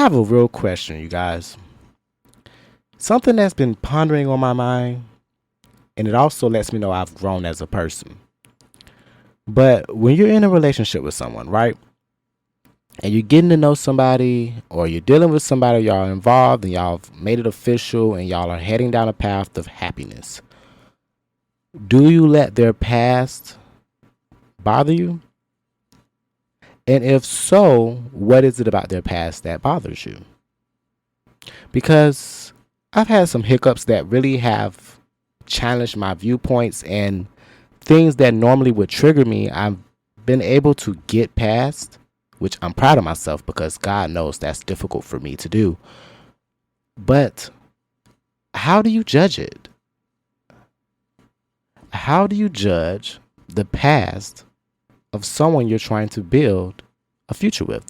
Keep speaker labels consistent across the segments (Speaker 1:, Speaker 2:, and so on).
Speaker 1: have a real question, you guys. Something that's been pondering on my mind, and it also lets me know I've grown as a person. But when you're in a relationship with someone, right? And you're getting to know somebody, or you're dealing with somebody, y'all are involved, and y'all have made it official, and y'all are heading down a path of happiness. Do you let their past bother you? And if so, what is it about their past that bothers you? Because I've had some hiccups that really have challenged my viewpoints, and things that normally would trigger me, I've been able to get past, which I'm proud of myself because God knows that's difficult for me to do. But how do you judge it? How do you judge the past of someone you're trying to build a future with?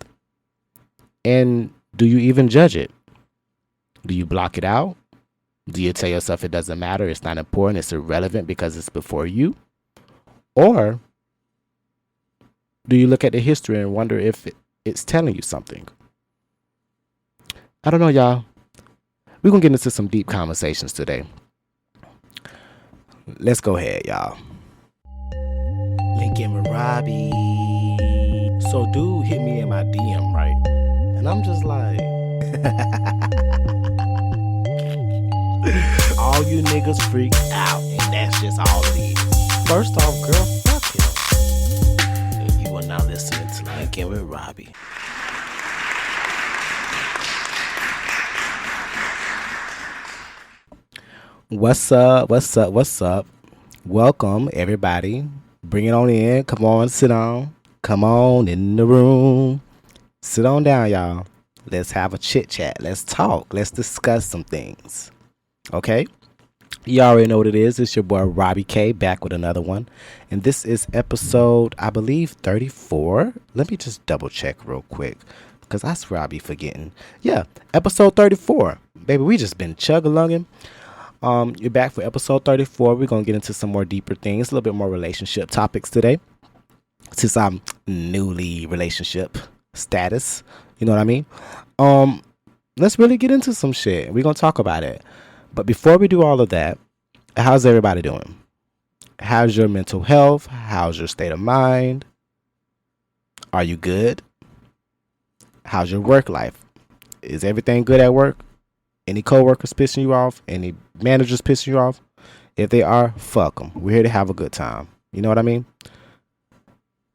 Speaker 1: And do you even judge it? Do you block it out? Do you tell yourself it doesn't matter, it's not important, it's irrelevant because it's before you? Or do you look at the history and wonder if it's telling you something? I don't know, y'all. We're going to get into some deep conversations today. Let's go ahead, y'all. Linkin with Robbie. So dude hit me in my DM, right? And I'm just like, all you niggas freak out, and that's just all it is. First off, girl, fuck him. And you are now listening to Linkin with Robbie. What's up? What's up? What's up? Welcome, everybody. Bring it on in. Come on, sit on. Come on in the room. Sit on down, y'all. Let's have a chit chat. Let's talk. Let's discuss some things. Okay? You already know what it is. It's your boy Robbie K back with another one. And this is episode, I believe, 34. Let me just double check real quick because I swear I be forgetting. Yeah, episode 34. Baby, we just been chug-a-lunging. You're back for episode 34. We're going to get into some more deeper things, a little bit more relationship topics today. Since I'm newly relationship status, you know what I mean? Let's really get into some shit. We're going to talk about it. But before we do all of that, how's everybody doing? How's your mental health? How's your state of mind? Are you good? How's your work life? Is everything good at work? Any coworkers pissing you off? Any managers pissing you off? If they are, fuck them. We're here to have a good time. You know what I mean?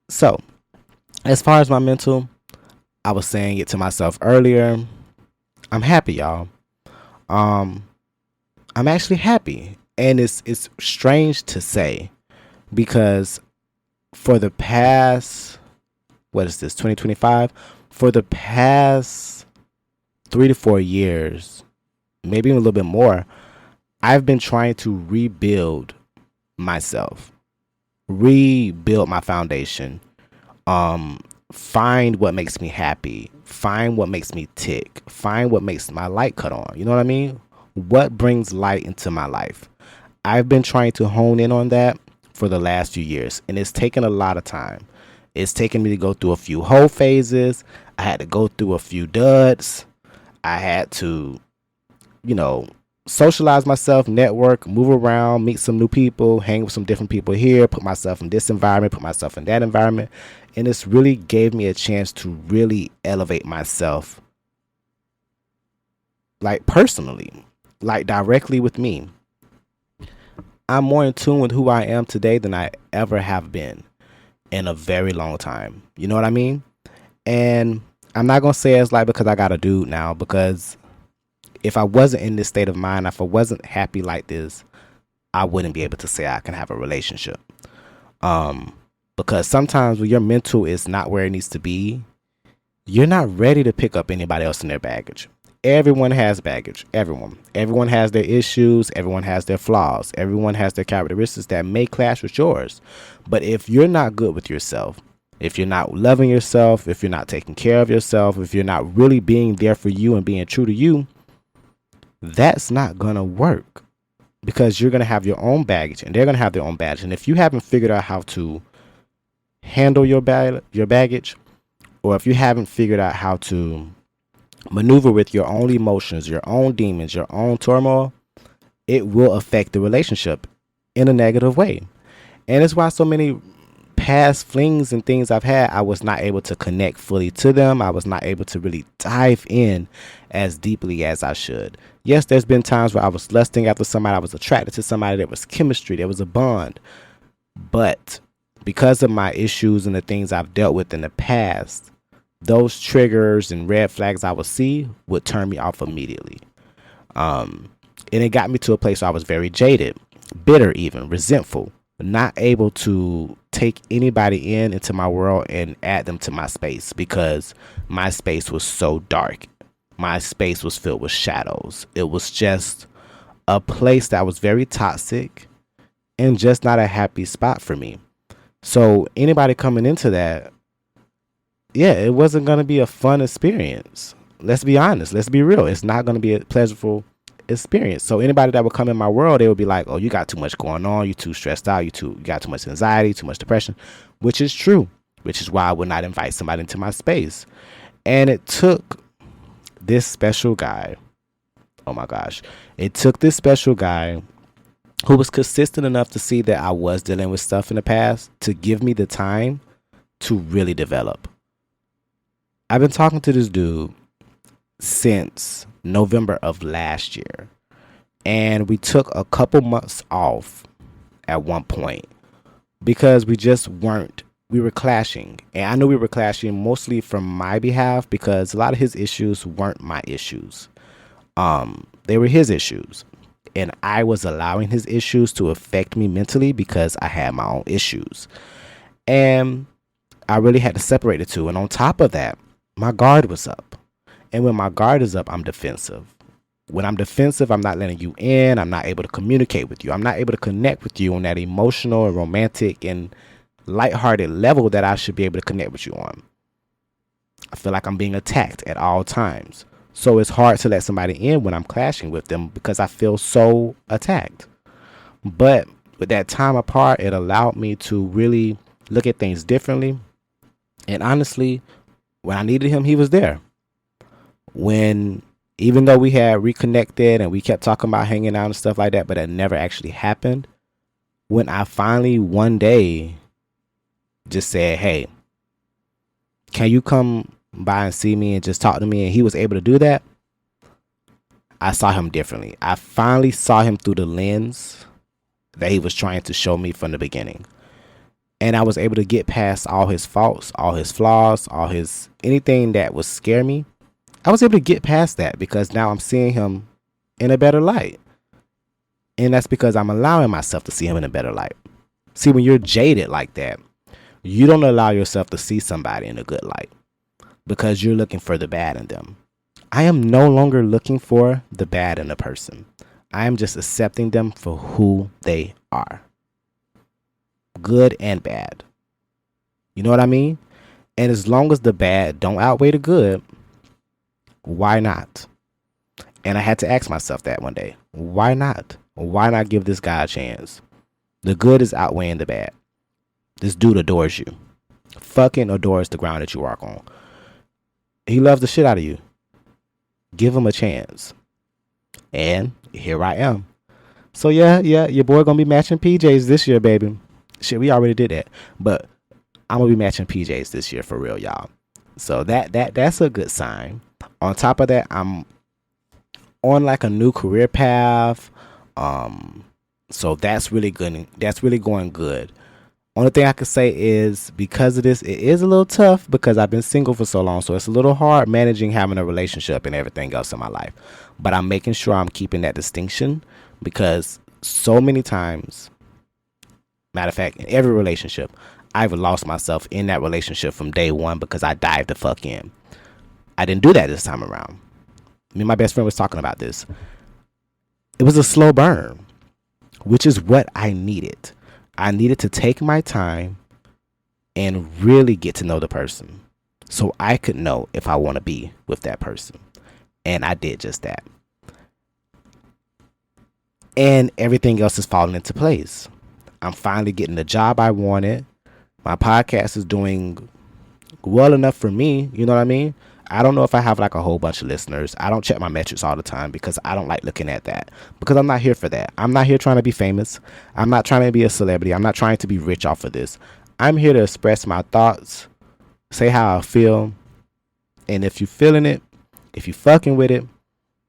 Speaker 1: So, as far as my mental, I was saying it to myself earlier. I'm happy, y'all. I'm actually happy. And it's strange to say because for the past, what is this, 2025? For the past 3 to 4 years, maybe even a little bit more, I've been trying to rebuild myself, rebuild my foundation, find what makes me happy, find what makes me tick, find what makes my light cut on. You know what I mean? What brings light into my life? I've been trying to hone in on that for the last few years, and it's taken a lot of time. It's taken me to go through a few whole phases. I had to go through a few duds. I had to, socialize myself, network, move around, meet some new people, hang with some different people here, put myself in this environment, put myself in that environment. And it's really gave me a chance to really elevate myself, like personally, like directly with me. I'm more in tune with who I am today than I ever have been in a very long time. You know what I mean? And I'm not going to say it's like because I got a dude now, because if I wasn't in this state of mind, if I wasn't happy like this, I wouldn't be able to say I can have a relationship. Because sometimes when your mental is not where it needs to be, you're not ready to pick up anybody else in their baggage. Everyone has baggage. Everyone has their issues. Everyone has their flaws. Everyone has their characteristics that may clash with yours. But if you're not good with yourself, if you're not loving yourself, if you're not taking care of yourself, if you're not really being there for you and being true to you, that's not going to work, because you're going to have your own baggage and they're going to have their own baggage. And if you haven't figured out how to handle your baggage, or if you haven't figured out how to maneuver with your own emotions, your own demons, your own turmoil, it will affect the relationship in a negative way. And it's why so many past flings and things I've had, I was not able to connect fully to them. I was not able to really dive in as deeply as I should. Yes, there's been times where I was lusting after somebody, I was attracted to somebody, there was chemistry, there was a bond. But because of my issues and the things I've dealt with in the past, those triggers and red flags I would see would turn me off immediately. And it got me to a place where I was very jaded, bitter, even resentful, not able to take anybody into my world and add them to my space because my space was so dark. My space was filled with shadows. It was just a place that was very toxic and just not a happy spot for me. So anybody coming into that, yeah, it wasn't going to be a fun experience. Let's be honest. Let's be real. It's not going to be a pleasurable experience. So anybody that would come in my world, they would be like, oh, you got too much going on. You too stressed out. You got too much anxiety, too much depression, which is true, which is why I would not invite somebody into my space. And it took this special guy. Oh my gosh. It took this special guy who was consistent enough to see that I was dealing with stuff in the past to give me the time to really develop. I've been talking to this dude since November of last year, and we took a couple months off at one point because we were clashing, and I knew we were clashing mostly from my behalf because a lot of his issues weren't my issues. They were his issues, and I was allowing his issues to affect me mentally because I had my own issues, and I really had to separate the two. And on top of that, my guard was up. And when my guard is up, I'm defensive. When I'm defensive, I'm not letting you in. I'm not able to communicate with you. I'm not able to connect with you on that emotional and romantic and lighthearted level that I should be able to connect with you on. I feel like I'm being attacked at all times. So it's hard to let somebody in when I'm clashing with them because I feel so attacked. But with that time apart, it allowed me to really look at things differently. And honestly, when I needed him, he was there. When, even though we had reconnected and we kept talking about hanging out and stuff like that, but it never actually happened. When I finally one day just said, hey, can you come by and see me and just talk to me? And he was able to do that. I saw him differently. I finally saw him through the lens that he was trying to show me from the beginning. And I was able to get past all his faults, all his flaws, anything that would scare me. I was able to get past that because now I'm seeing him in a better light. And that's because I'm allowing myself to see him in a better light. See, when you're jaded like that, you don't allow yourself to see somebody in a good light because you're looking for the bad in them. I am no longer looking for the bad in a person. I am just accepting them for who they are. Good and bad. You know what I mean? And as long as the bad don't outweigh the good, why not? And I had to ask myself that one day. Why not? Why not give this guy a chance? The good is outweighing the bad. This dude adores you. Fucking adores the ground that you walk on. He loves the shit out of you. Give him a chance. And here I am. So yeah, your boy gonna be matching PJs this year, baby. Shit, we already did that. But I'm gonna be matching PJs this year for real, y'all. So that's a good sign. On top of that, I'm on like a new career path. So that's really good. That's really going good. Only thing I could say is because of this, it is a little tough because I've been single for so long. So it's a little hard managing having a relationship and everything else in my life. But I'm making sure I'm keeping that distinction because so many times, matter of fact, in every relationship, I've lost myself in that relationship from day one because I dived the fuck in. I didn't do that this time around. Me and my best friend was talking about this. It was a slow burn, which is what I needed. I needed to take my time and really get to know the person so I could know if I want to be with that person. And I did just that. And everything else is falling into place. I'm finally getting the job I wanted. My podcast is doing well enough for me. You know what I mean? I don't know if I have like a whole bunch of listeners. I don't check my metrics all the time because I don't like looking at that, because I'm not here for that. I'm not here trying to be famous. I'm not trying to be a celebrity. I'm not trying to be rich off of this. I'm here to express my thoughts, say how I feel. And if you feeling it, if you fucking with it,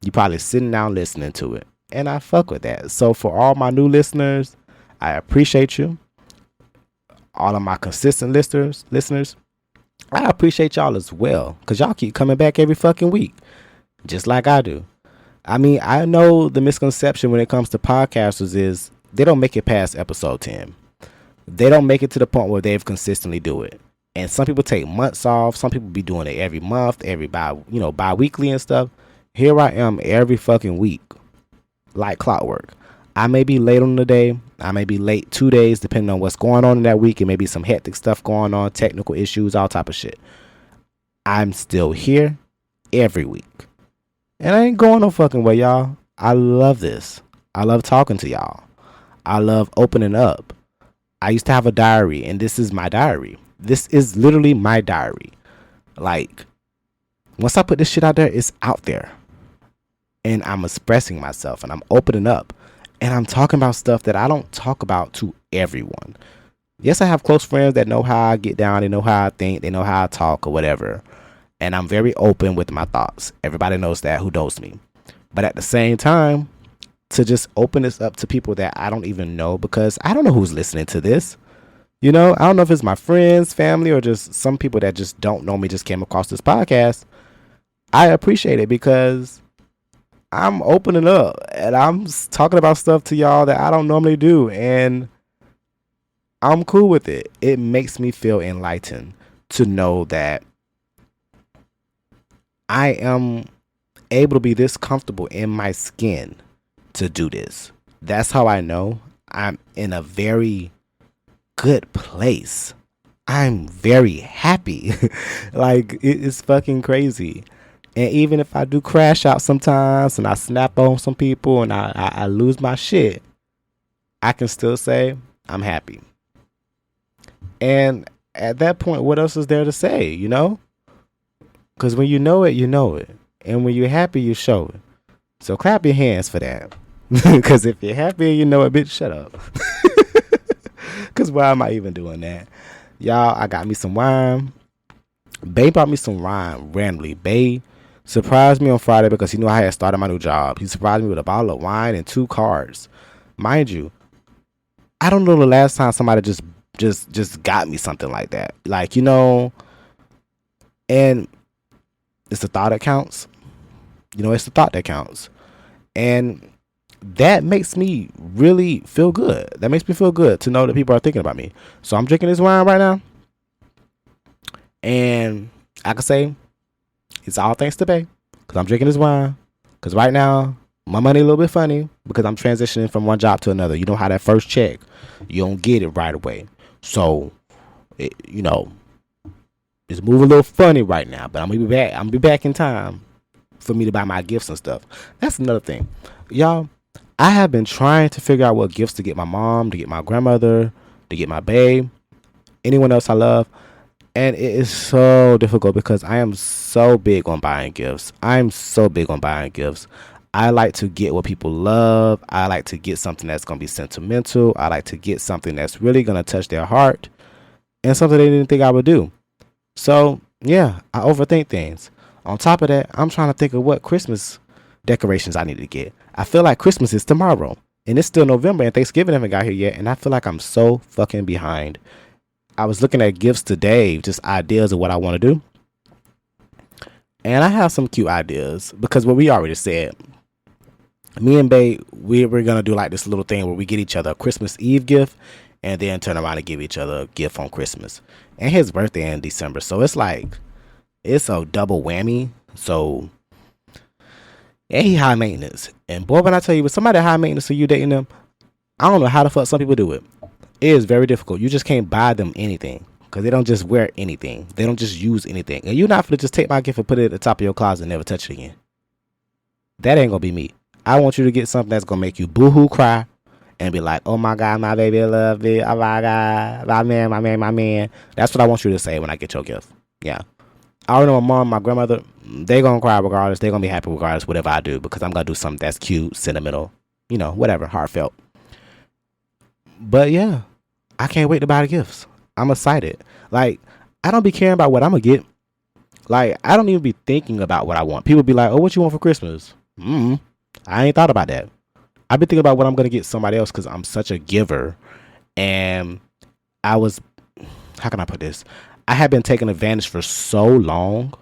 Speaker 1: you probably sitting down listening to it. And I fuck with that. So for all my new listeners, I appreciate you. All of my consistent listeners, I appreciate y'all as well, because y'all keep coming back every fucking week, just like I do. I mean, I know the misconception when it comes to podcasters is they don't make it past episode 10. They don't make it to the point where they've consistently do it. And some people take months off. Some people be doing it every month, bi-weekly and stuff. Here I am every fucking week, like clockwork. I may be late on the day. I may be late 2 days, depending on what's going on in that week. It may be some hectic stuff going on, technical issues, all type of shit. I'm still here every week. And I ain't going no fucking way, y'all. I love this. I love talking to y'all. I love opening up. I used to have a diary, and this is my diary. This is literally my diary. Like, once I put this shit out there, it's out there. And I'm expressing myself, and I'm opening up. And I'm talking about stuff that I don't talk about to everyone. Yes, I have close friends that know how I get down. They know how I think. They know how I talk or whatever. And I'm very open with my thoughts. Everybody knows that who knows me. But at the same time, to just open this up to people that I don't even know, because I don't know who's listening to this. I don't know if it's my friends, family, or just some people that just don't know me just came across this podcast. I appreciate it because I'm opening up and I'm talking about stuff to y'all that I don't normally do, and I'm cool with it. It makes me feel enlightened to know that I am able to be this comfortable in my skin to do this. That's how I know I'm in a very good place. I'm very happy. Like, it is fucking crazy. And even if I do crash out sometimes and I snap on some people and I lose my shit, I can still say I'm happy. And at that point, what else is there to say, Because when you know it, you know it. And when you're happy, you show it. So clap your hands for that. Because if you're happy and you know it, bitch, shut up. Because why am I even doing that? Y'all, I got me some wine. Bae brought me some wine randomly. Bae surprised me on Friday because he knew I had started my new job. He surprised me with a bottle of wine and 2 cards. Mind you, I don't know the last time somebody just got me something like that. Like, and it's the thought that counts. It's the thought that counts. And that makes me really feel good. That makes me feel good to know that people are thinking about me. So I'm drinking this wine right now. And I can say it's all thanks to Bae, because I'm drinking this wine. Because right now, my money a little bit funny because I'm transitioning from one job to another. You know how that first check, you don't get it right away. So, it's moving a little funny right now. But I'm going to be back. I'm going to be back in time for me to buy my gifts and stuff. That's another thing. Y'all, I have been trying to figure out what gifts to get my mom, to get my grandmother, to get my babe, anyone else I love. And it is so difficult because I am so big on buying gifts. I like to get what people love. I like to get something that's going to be sentimental. I like to get something that's really going to touch their heart and something they didn't think I would do. So, yeah, I overthink things. On top of that, I'm trying to think of what Christmas decorations I need to get. I feel like Christmas is tomorrow and it's still November and Thanksgiving haven't got here yet. And I feel like I'm so fucking behind. I was looking at gifts today, just ideas of what I want to do. And I have some cute ideas because what we already said, me and Bae, we're going to do like this little thing where we get each other a Christmas Eve gift and then turn around and give each other a gift on Christmas. And his birthday in December. So it's like, it's a double whammy. So, and he high maintenance. And boy, when I tell you, with somebody high maintenance, so you dating them, I don't know how the fuck some people do it. It is very difficult. You just can't buy them anything because they don't just wear anything. They don't just use anything. And you're not going to just take my gift and put it at the top of your closet and never touch it again. That ain't going to be me. I want you to get something that's going to make you boo-hoo cry and be like, oh my God, my baby love me. Oh my God, my man. That's what I want you to say when I get your gift. Yeah. I already know my mom, my grandmother, they gonna cry regardless. They gonna be happy regardless whatever I do, because I'm gonna do something that's cute, sentimental, whatever, heartfelt. But yeah, I can't wait to buy the gifts. I'm excited. Like, I don't be caring about what I'm gonna get. Like, I don't even be thinking about what I want. People be like, "Oh, what you want for Christmas?" I ain't thought about that. I've been thinking about what I'm gonna get somebody else, because I'm such a giver. And I was, how can I put this? I have been taken advantage for so long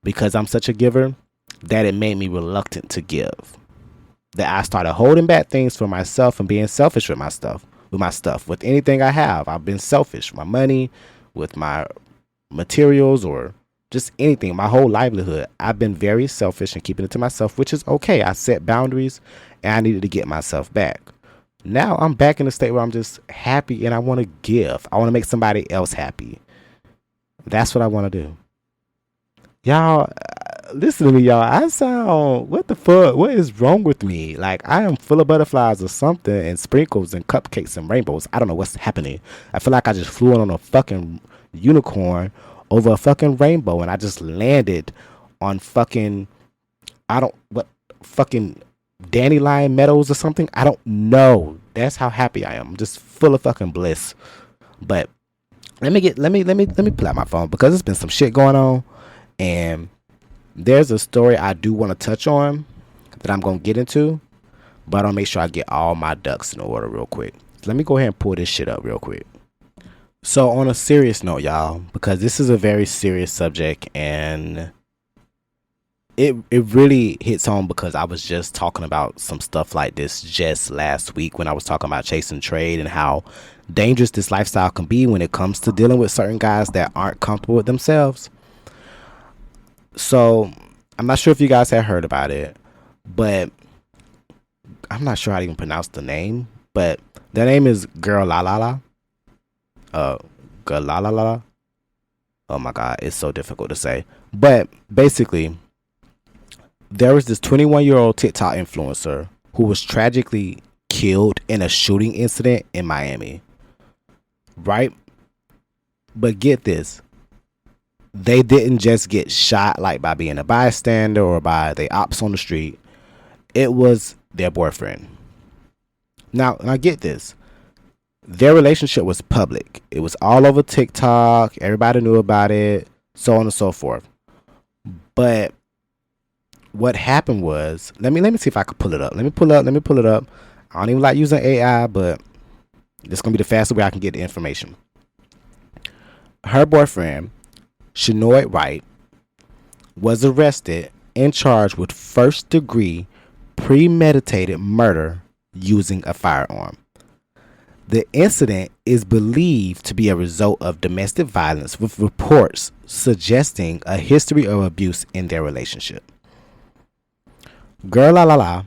Speaker 1: because I'm such a giver that it made me reluctant to give. That I started holding back things for myself and being selfish with my stuff. With anything I have, I've been selfish. My money, with my materials, or just anything. My whole livelihood, I've been very selfish and keeping it to myself, which is okay. I set boundaries, and I needed to get myself back. Now I'm back in a state where I'm just happy and I want to give. I want to make somebody else happy. That's what I want to do. Y'all, listen to me, y'all. I sound, what the fuck? What is wrong with me? Like, I am full of butterflies or something, and sprinkles and cupcakes and rainbows. I don't know what's happening. I feel like I just flew in on a fucking unicorn over a fucking rainbow, and I just landed on fucking, fucking dandelion meadows or something. I don't know. That's how happy I am. I'm just full of fucking bliss. But let me pull out my phone, because there's been some shit going on, and there's a story I do want to touch on that I'm going to get into, but I'll make sure I get all my ducks in order real quick. Let me go ahead and pull this shit up real quick. So on a serious note, y'all, because this is a very serious subject, and it really hits home, because I was just talking about some stuff like this just last week when I was talking about chasing trade and how dangerous this lifestyle can be when it comes to dealing with certain guys that aren't comfortable with themselves. So I'm not sure if you guys have heard about it, but I'm not sure how to even pronounce the name, but the name is Girl La La La. Girl La La La. Oh my God, it's so difficult to say. But basically, there was this 21-year-old TikTok influencer who was tragically killed in a shooting incident in Miami. Right? But get this. They didn't just get shot like by being a bystander or by the ops on the street. It was their boyfriend. Now get this. Their relationship was public. It was all over TikTok. Everybody knew about it, so on and so forth. But what happened was, let me see if I can pull it up. Let me pull it up. I don't even like using AI, but this is going to be the fastest way I can get the information. Her boyfriend, Shanoid Wright, was arrested and charged with first-degree premeditated murder using a firearm. The incident is believed to be a result of domestic violence, with reports suggesting a history of abuse in their relationship. Girl La La La,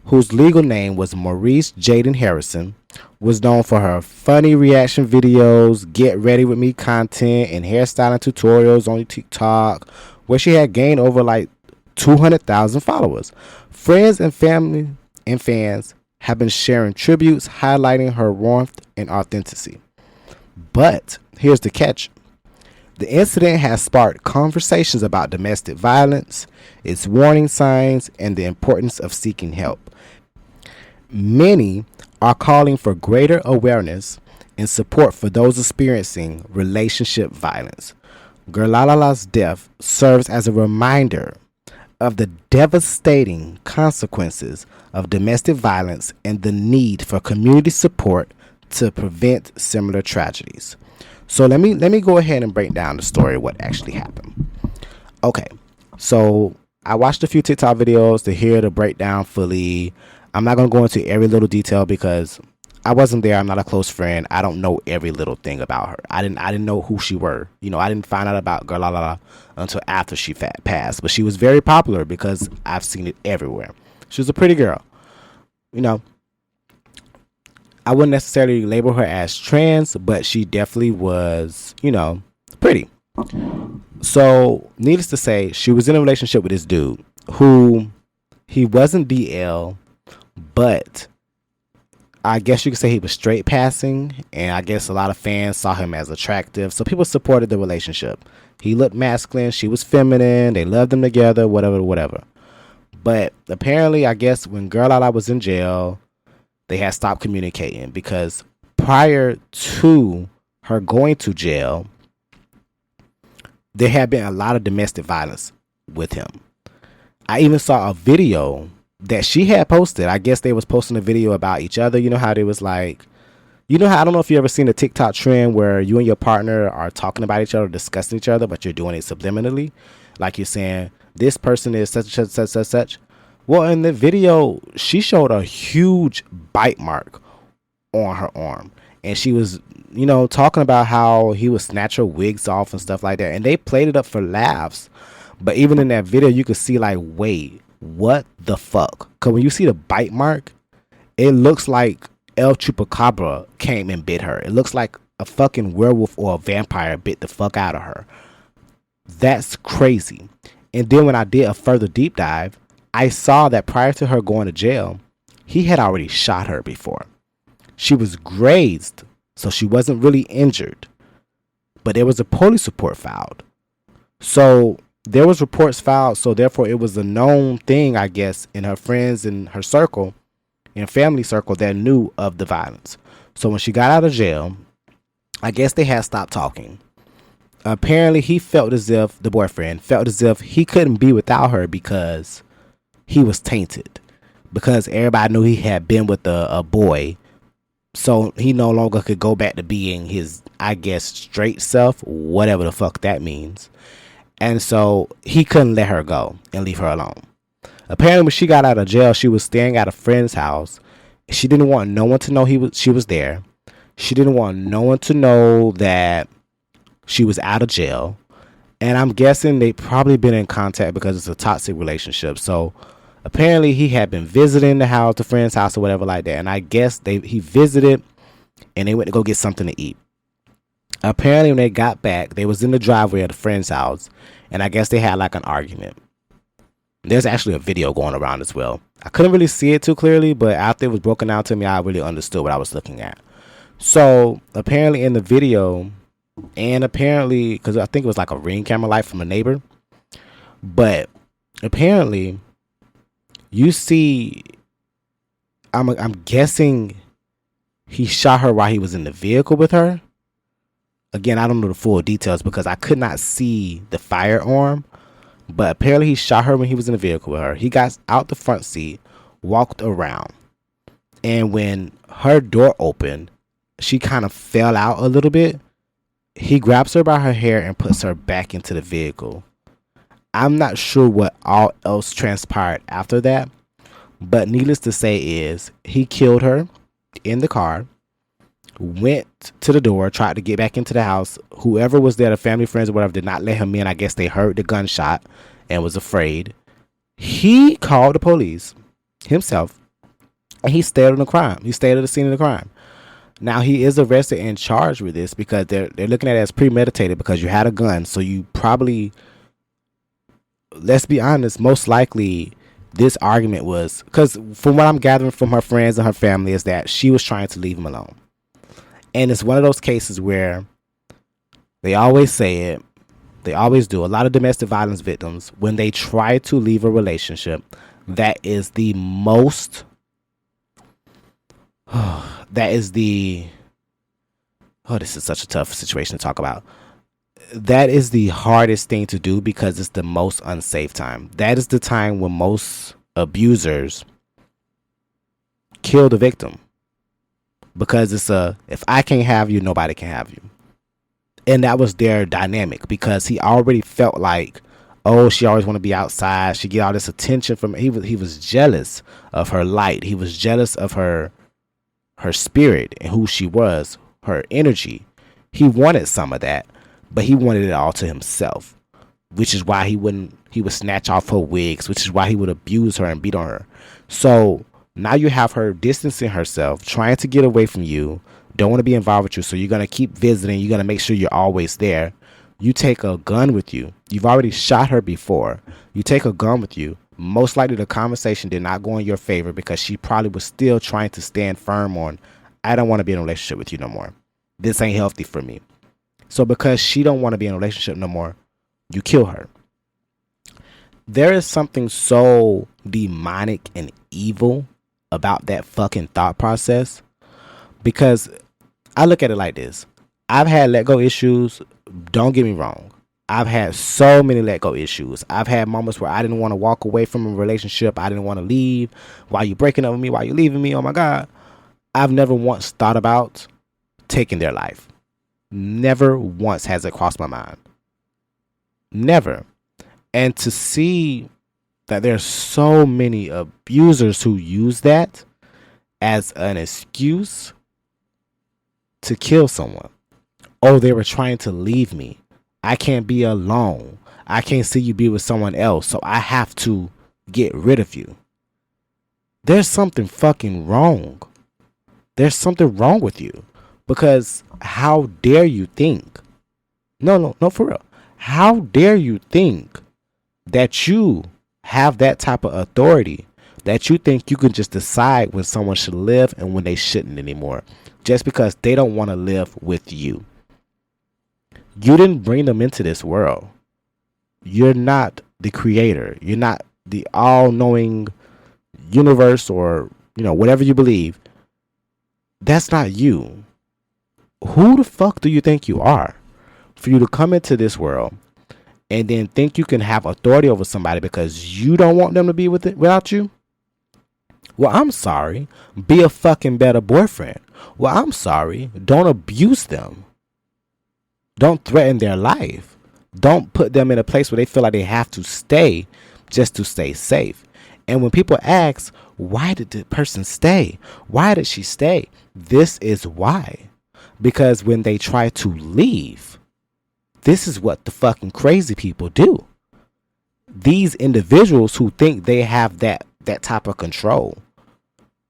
Speaker 1: whose legal name was Maurice Jaden Harrison, was known for her funny reaction videos, get ready with me content, and hairstyling tutorials on TikTok, where she had gained over like 200,000 followers. Friends and family and fans have been sharing tributes highlighting her warmth and authenticity. But here's the catch. The incident has sparked conversations about domestic violence, its warning signs, and the importance of seeking help. Many are calling for greater awareness and support for those experiencing relationship violence. Gerlalala's death serves as a reminder of the devastating consequences of domestic violence and the need for community support to prevent similar tragedies. So let me go ahead and break down the story of what actually happened. Okay, so I watched a few TikTok videos to hear the breakdown fully. I'm not going to go into every little detail because I wasn't there. I'm not a close friend. I don't know every little thing about her. I didn't know who she were. I didn't find out about Girl La La La until after she passed. But she was very popular because I've seen it everywhere. She was a pretty girl. I wouldn't necessarily label her as trans, but she definitely was, pretty. So, needless to say, she was in a relationship with this dude who, he wasn't DL, but I guess you could say he was straight passing, and I guess a lot of fans saw him as attractive, so people supported the relationship. He looked masculine. She was feminine. They loved them together, whatever. But apparently, I guess when Girl Lala was in jail, they had stopped communicating because prior to her going to jail, there had been a lot of domestic violence with him. I even saw a video that she had posted. I guess they was posting a video about each other. You know how they was like, you know how, I don't know if you ever seen a TikTok trend where you and your partner are talking about each other, discussing each other, but you're doing it subliminally. Like you're saying, this person is such. Well, in the video, she showed a huge bite mark on her arm. And she was, talking about how he would snatch her wigs off and stuff like that. And they played it up for laughs. But even in that video, you could see like, wait, what the fuck? Because when you see the bite mark, it looks like El Chupacabra came and bit her. It looks like a fucking werewolf or a vampire bit the fuck out of her. That's crazy. And then when I did a further deep dive, I saw that prior to her going to jail, he had already shot her before. She was grazed, so she wasn't really injured. But there was a police report filed. So there was reports filed, so therefore it was a known thing, I guess, in her friends and her circle, in family circle, that knew of the violence. So when she got out of jail, I guess they had stopped talking. Apparently he felt as if, the boyfriend felt as if he couldn't be without her because he was tainted. Because everybody knew he had been with a boy. So he no longer could go back to being his, I guess, straight self, whatever the fuck that means. And so he couldn't let her go and leave her alone. Apparently when she got out of jail, she was staying at a friend's house. She didn't want no one to know she was there. She didn't want no one to know that she was out of jail. And I'm guessing they probably been in contact because it's a toxic relationship. So apparently he had been visiting the friend's house or whatever like that. And I guess he visited and they went to go get something to eat. Apparently when they got back, they was in the driveway of the friend's house. And I guess they had like an argument. There's actually a video going around as well. I couldn't really see it too clearly, but after it was broken down to me, I really understood what I was looking at. So apparently in the video, and apparently, because I think it was like a Ring camera light from a neighbor, but apparently you see, I'm guessing he shot her while he was in the vehicle with her. Again, I don't know the full details because I could not see the firearm. But apparently he shot her when he was in the vehicle with her. He got out the front seat, walked around. And when her door opened, she kind of fell out a little bit. He grabs her by her hair and puts her back into the vehicle. I'm not sure what all else transpired after that. But needless to say is he killed her in the car, went to the door, tried to get back into the house. Whoever was there, the family, friends, or whatever, did not let him in. I guess they heard the gunshot and was afraid. He called the police himself, and he stayed on the crime. He stayed at the scene of the crime. Now he is arrested and charged with this because they're looking at it as premeditated because you had a gun. So you probably, let's be honest, most likely this argument was, because from what I'm gathering from her friends and her family is that she was trying to leave him alone. And it's one of those cases where they always say it, they always do. A lot of domestic violence victims, when they try to leave a relationship, that is the most, this is such a tough situation to talk about. That is the hardest thing to do because it's the most unsafe time. That is the time when most abusers kill the victim. Because it's if I can't have you, nobody can have you. And that was their dynamic because he already felt like, oh, she always want to be outside. She get all this attention from he was jealous of her light. He was jealous of her spirit and who she was, her energy. He wanted some of that, but he wanted it all to himself, which is why he would snatch off her wigs, which is why he would abuse her and beat on her. So now you have her distancing herself, trying to get away from you, don't want to be involved with you. So you're going to keep visiting. You're going to make sure you're always there. You take a gun with you. You've already shot her before. You take a gun with you. Most likely the conversation did not go in your favor because she probably was still trying to stand firm on, I don't want to be in a relationship with you no more. This ain't healthy for me. So because she don't want to be in a relationship no more, You kill her. There is something so demonic and evil about that fucking thought process, because I look at it like this. I've had let go issues. Don't get me wrong. I've had so many let go issues. I've had moments where I didn't want to walk away from a relationship. I didn't want to leave. Why you breaking up with me? Why you leaving me? Oh my God. I've never once thought about taking their life. Never once has it crossed my mind. Never. And to see that there's so many abusers who use that as an excuse to kill someone. Oh, they were trying to leave me. I can't be alone. I can't see you be with someone else, so I have to get rid of you. There's something fucking wrong. There's something wrong with you. Because how dare you think? No, for real. How dare you think that you have that type of authority, that you think you can just decide when someone should live and when they shouldn't anymore, just because they don't want to live with you? You didn't bring them into this world. You're not the creator. You're not the all-knowing universe, or, whatever you believe. That's not you. Who the fuck do you think you are for you to come into this world and then think you can have authority over somebody because you don't want them to be with it without you? Well, I'm sorry. Be a fucking better boyfriend. Well, I'm sorry. Don't abuse them. Don't threaten their life. Don't put them in a place where they feel like they have to stay just to stay safe. And when people ask, why did the person stay? Why did she stay? This is why. Because when they try to leave, this is what the fucking crazy people do. These individuals who think they have that type of control.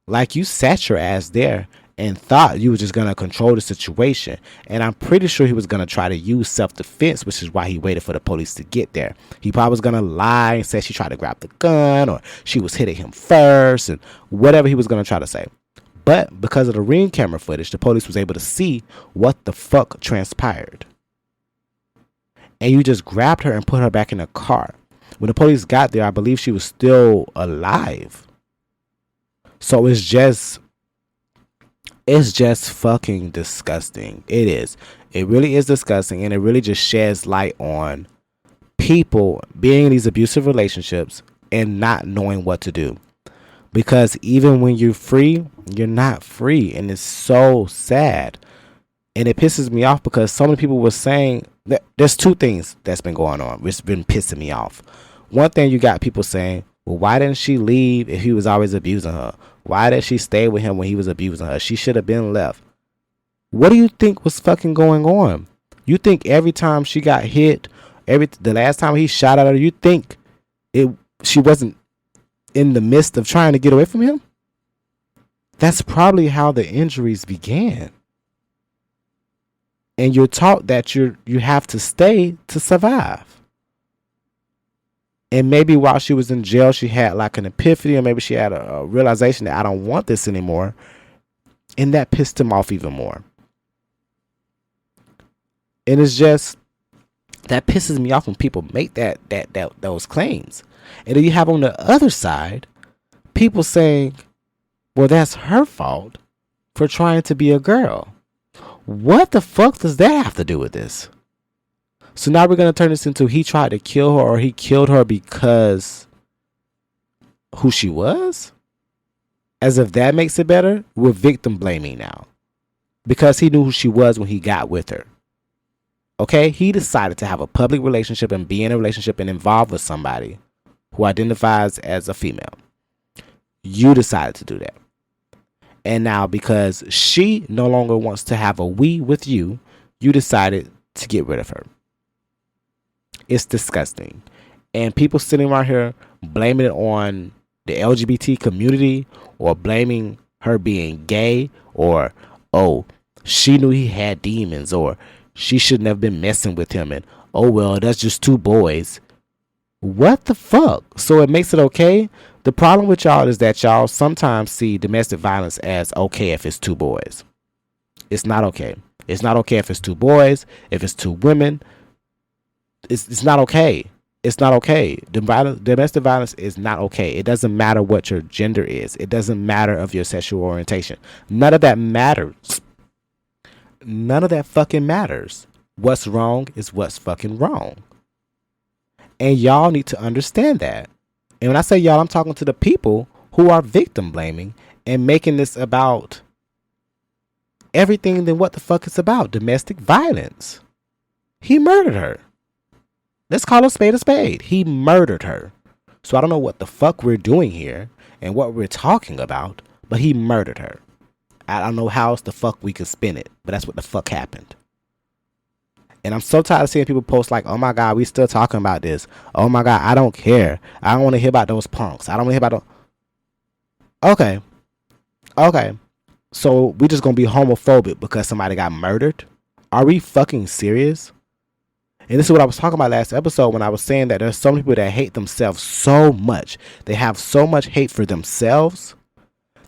Speaker 1: Like, you sat your ass there and thought you were just going to control the situation. And I'm pretty sure he was going to try to use self-defense, which is why he waited for the police to get there. He probably was going to lie and say she tried to grab the gun, or she was hitting him first, and whatever he was going to try to say. But because of the Ring camera footage, the police was able to see what the fuck transpired. And you just grabbed her and put her back in the car. When the police got there, I believe she was still alive. So it's just fucking disgusting. It is. It really is disgusting, and it really just sheds light on people being in these abusive relationships and not knowing what to do. Because even when you're free, you're not free, and it's so sad. And it pisses me off because so many people were saying that there's two things that's been going on, which has been pissing me off. One thing, you got people saying, well, why didn't she leave if he was always abusing her? Why did she stay with him when he was abusing her? She should have been left. What do you think was fucking going on? You think every time she got hit, the last time he shot at her, you think she wasn't in the midst of trying to get away from him? That's probably how the injuries began. And you're taught that you have to stay to survive. And maybe while she was in jail, she had like an epiphany, or maybe she had a realization that I don't want this anymore. And that pissed him off even more. And it's just, that pisses me off when people make those claims. And then you have on the other side, people saying, well, that's her fault for trying to be a girl. What the fuck does that have to do with this? So now we're going to turn this into he tried to kill her, or he killed her because who she was? As if that makes it better? We're victim blaming now. Because he knew who she was when he got with her. Okay? He decided to have a public relationship and be in a relationship and involved with somebody who identifies as a female. You decided to do that. And now because she no longer wants to have a we with you, you decided to get rid of her. It's disgusting. And people sitting around here blaming it on the LGBT community, or blaming her being gay, or, oh, she knew he had demons, or she shouldn't have been messing with him, and, oh, well, that's just two boys. What the fuck? So it makes it okay? The problem with y'all is that y'all sometimes see domestic violence as okay if it's two boys. It's not okay. It's not okay if it's two boys, if it's two women. It's not okay. It's not okay. Domestic violence is not okay. It doesn't matter what your gender is. It doesn't matter of your sexual orientation. None of that matters. None of that fucking matters. What's wrong is what's fucking wrong. And y'all need to understand that. And when I say y'all, I'm talking to the people who are victim blaming and making this about everything than what the fuck it's about. Domestic violence. He murdered her. Let's call a spade a spade. He murdered her. So I don't know what the fuck we're doing here and what we're talking about, but he murdered her. I don't know how else the fuck we can spin it, but that's what the fuck happened. And I'm so tired of seeing people post like, oh my God, we still talking about this. Oh my God, I don't care. I don't want to hear about those punks. I don't want to hear about those. Okay. So we just gonna be homophobic because somebody got murdered? Are we fucking serious? And this is what I was talking about last episode when I was saying that there's so many people that hate themselves so much. They have so much hate for themselves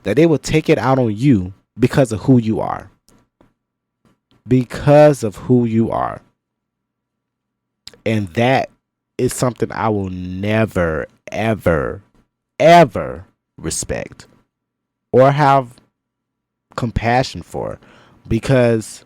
Speaker 1: that they will take it out on you because of who you are. Because of who you are. And that is something I will never, ever, ever respect or have compassion for. Because,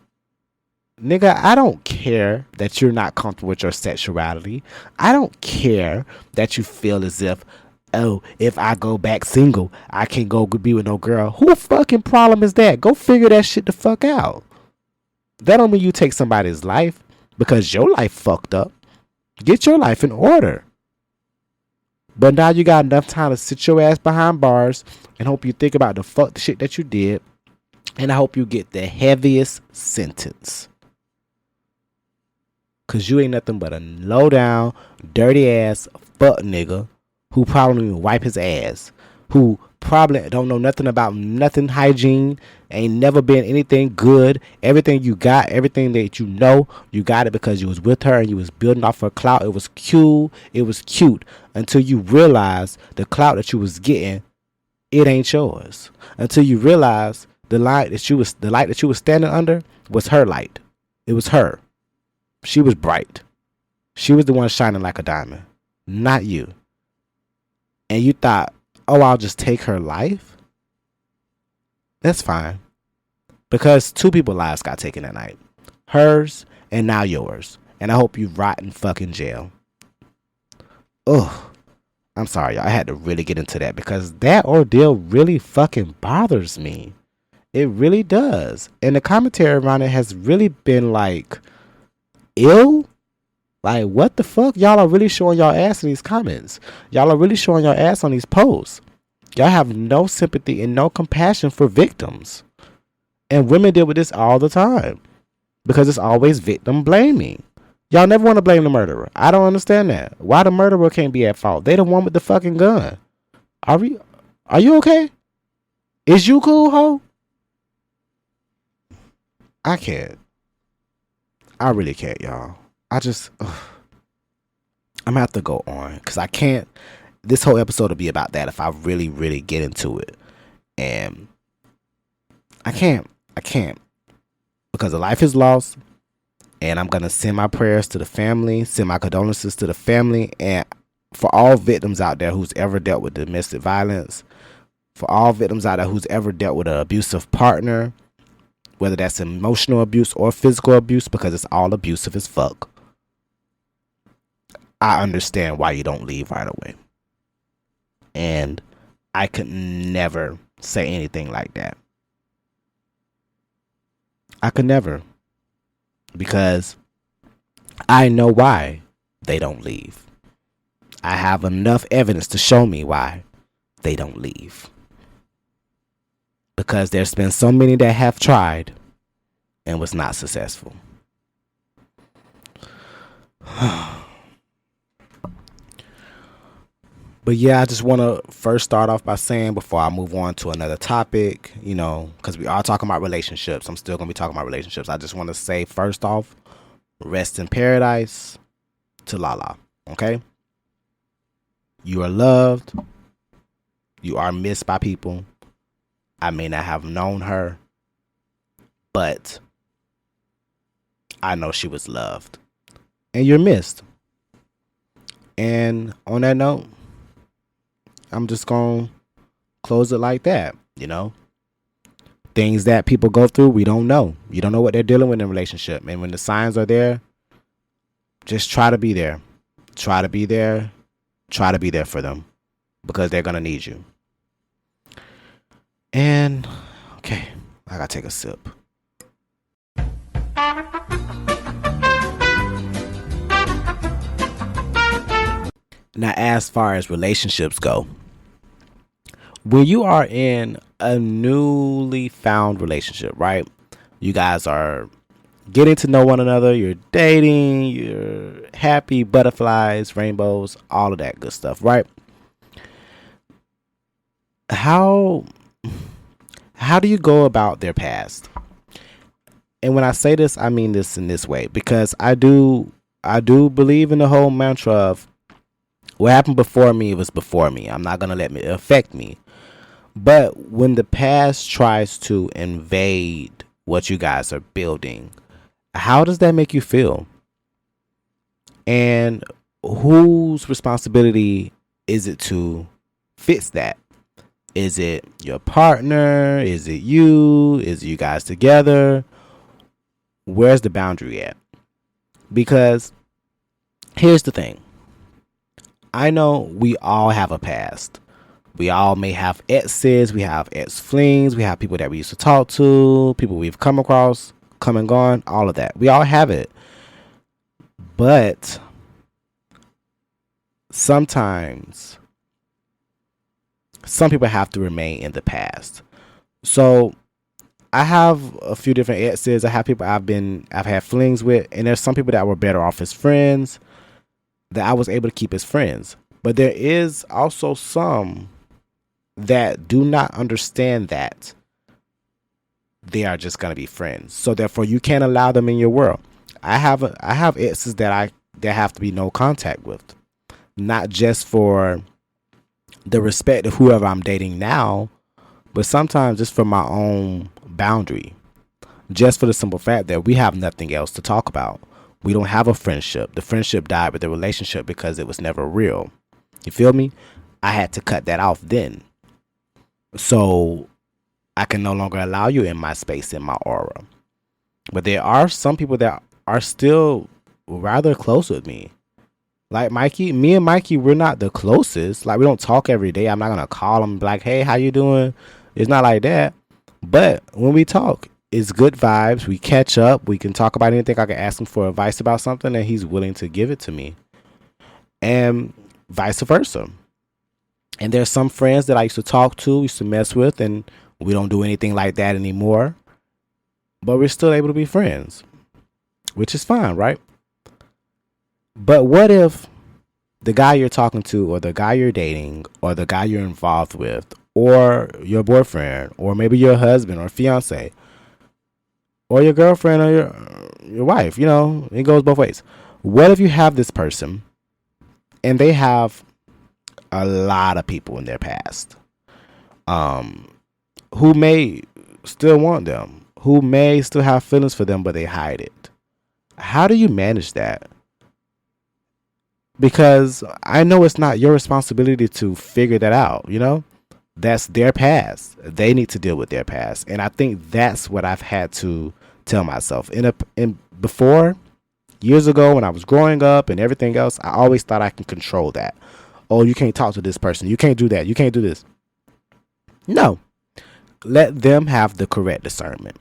Speaker 1: nigga, I don't care that you're not comfortable with your sexuality. I don't care that you feel as if, oh, if I go back single, I can't go be with no girl. Who fucking problem is that? Go figure that shit the fuck out. That don't mean you take somebody's life because your life fucked up. Get your life in order. But now you got enough time to sit your ass behind bars and hope you think about the fuck shit that you did. And I hope you get the heaviest sentence. Cause you ain't nothing but a low down, dirty ass fuck nigga who probably don't even wipe his ass. Who probably don't know nothing about nothing hygiene. Ain't never been anything good. Everything you got, everything that you know, you got it because you was with her and you was building off her clout. It was cool. It was cute until you realize the clout that you was getting, it ain't yours. Until you realize the light that you was standing under was her light. It was her. She was bright. She was the one shining like a diamond, not you. And you thought, oh, I'll just take her life? That's fine. Because 2 people's lives got taken that night. Hers and now yours. And I hope you rot in fucking jail. Ugh. I'm sorry, y'all. I had to really get into that because that ordeal really fucking bothers me. It really does. And the commentary around it has really been like, ill? Like, what the fuck? Y'all are really showing y'all ass in these comments. Y'all are really showing y'all ass on these posts. Y'all have no sympathy and no compassion for victims. And women deal with this all the time. Because it's always victim blaming. Y'all never want to blame the murderer. I don't understand that. Why the murderer can't be at fault? They the one with the fucking gun. Are you okay? Is you cool, ho? I can't. I really can't, y'all. I'm gonna have to go on because I can't. This whole episode will be about that if I really, really get into it. And I can't because a life is lost. And I'm gonna send my prayers to the family, send my condolences to the family, and for all victims out there who's ever dealt with domestic violence, for all victims out there who's ever dealt with an abusive partner, whether that's emotional abuse or physical abuse, because it's all abusive as fuck. I understand why you don't leave right away. And I could never say anything like that. I could never. Because I know why they don't leave. I have enough evidence to show me why they don't leave. Because there's been so many that have tried and was not successful. But yeah, I just want to first start off by saying, before I move on to another topic, because we are talking about relationships. I'm still going to be talking about relationships. I just want to say, first off, rest in paradise to Lala. Okay? You are loved. You are missed by people. I may not have known her, but I know she was loved. And you're missed. And on that note, I'm just going to close it like that. Things that people go through, we don't know. You don't know what they're dealing with in a relationship. And when the signs are there, just try to be there. Try to be there. Try to be there for them because they're going to need you. And, okay, I got to take a sip. Now, as far as relationships go, when you are in a newly found relationship, right? You guys are getting to know one another. You're dating. You're happy, butterflies, rainbows, all of that good stuff, right? How do you go about their past? And when I say this, I mean this in this way because I do believe in the whole mantra of what happened before me was before me. I'm not gonna let it affect me. But when the past tries to invade what you guys are building, how does that make you feel? And whose responsibility is it to fix that? Is it your partner? Is it you? Is it you guys together? Where's the boundary at? Because here's the thing. I know we all have a past. We all may have exes, we have ex-flings, we have people that we used to talk to, people we've come across, come and gone, all of that. We all have it. But sometimes some people have to remain in the past. So I have a few different exes. I have people I've had flings with, and there's some people that were better off as friends that I was able to keep as friends. But there is also some that do not understand that they are just going to be friends. So therefore you can't allow them in your world. I have exes that have to be no contact with, not just for the respect of whoever I'm dating now, but sometimes just for my own boundary, just for the simple fact that we have nothing else to talk about. We don't have a friendship. The friendship died with the relationship because it was never real. You feel me? I had to cut that off then. So I can no longer allow you in my space, in my aura. But there are some people that are still rather close with me. Like Mikey, me and Mikey, we're not the closest. Like we don't talk every day. I'm not going to call him like, hey, how you doing? It's not like that. But when we talk, it's good vibes. We catch up. We can talk about anything. I can ask him for advice about something and he's willing to give it to me. And vice versa. And there's some friends that I used to talk to, used to mess with, and we don't do anything like that anymore. But we're still able to be friends, which is fine, right? But what if the guy you're talking to, or the guy you're dating, or the guy you're involved with, or your boyfriend, or maybe your husband or fiance, or your girlfriend or your wife, it goes both ways. What if you have this person and they have a lot of people in their past who may still want them, who may still have feelings for them, but they hide it? How do you manage that? Because I know it's not your responsibility to figure that out, That's their past. They need to deal with their past. And I think that's what I've had to tell myself. Before, years ago when I was growing up and everything else, I always thought I can control that. Oh, you can't talk to this person. You can't do that. You can't do this. No. Let them have the correct discernment.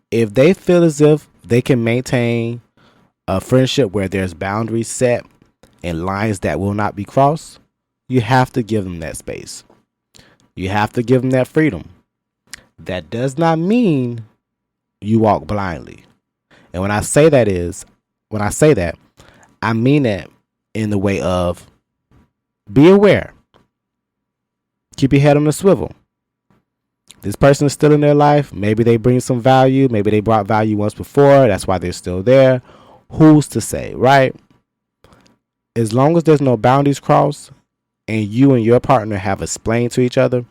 Speaker 1: If they feel as if they can maintain a friendship where there's boundaries set and lines that will not be crossed, you have to give them that space. You have to give them that freedom. That does not mean you walk blindly. And when I say that, I mean it in the way of be aware. Keep your head on the swivel. This person is still in their life. Maybe they bring some value. Maybe they brought value once before. That's why they're still there. Who's to say, right? As long as there's no boundaries crossed and you and your partner have explained to each other,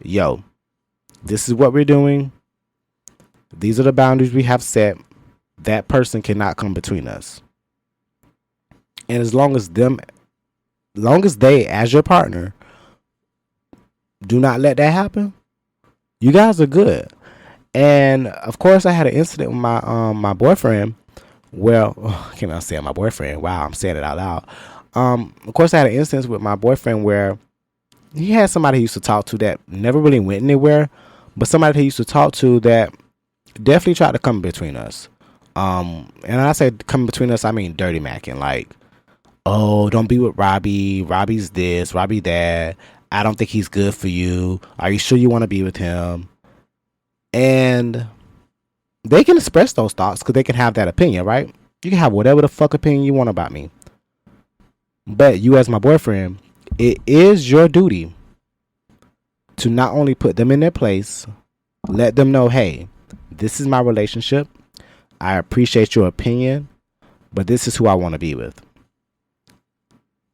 Speaker 1: yo, this is what we're doing. These are the boundaries we have set. That person cannot come between us. And as long as they, as your partner, do not let that happen, you guys are good. And of course, I had an incident with my boyfriend. Well, can I say my boyfriend? Wow, I'm saying it out loud. Of course, I had an instance with my boyfriend where he had somebody he used to talk to that never really went anywhere, but somebody he used to talk to that definitely tried to come between us. And when I say come between us, I mean dirty macking. Like, oh, don't be with Robbie. Robbie's this, Robbie that. I don't think he's good for you. Are you sure you want to be with him? And they can express those thoughts because they can have that opinion, right? You can have whatever the fuck opinion you want about me. But you, as my boyfriend, it is your duty to not only put them in their place, let them know, hey, this is my relationship. I appreciate your opinion, but this is who I want to be with.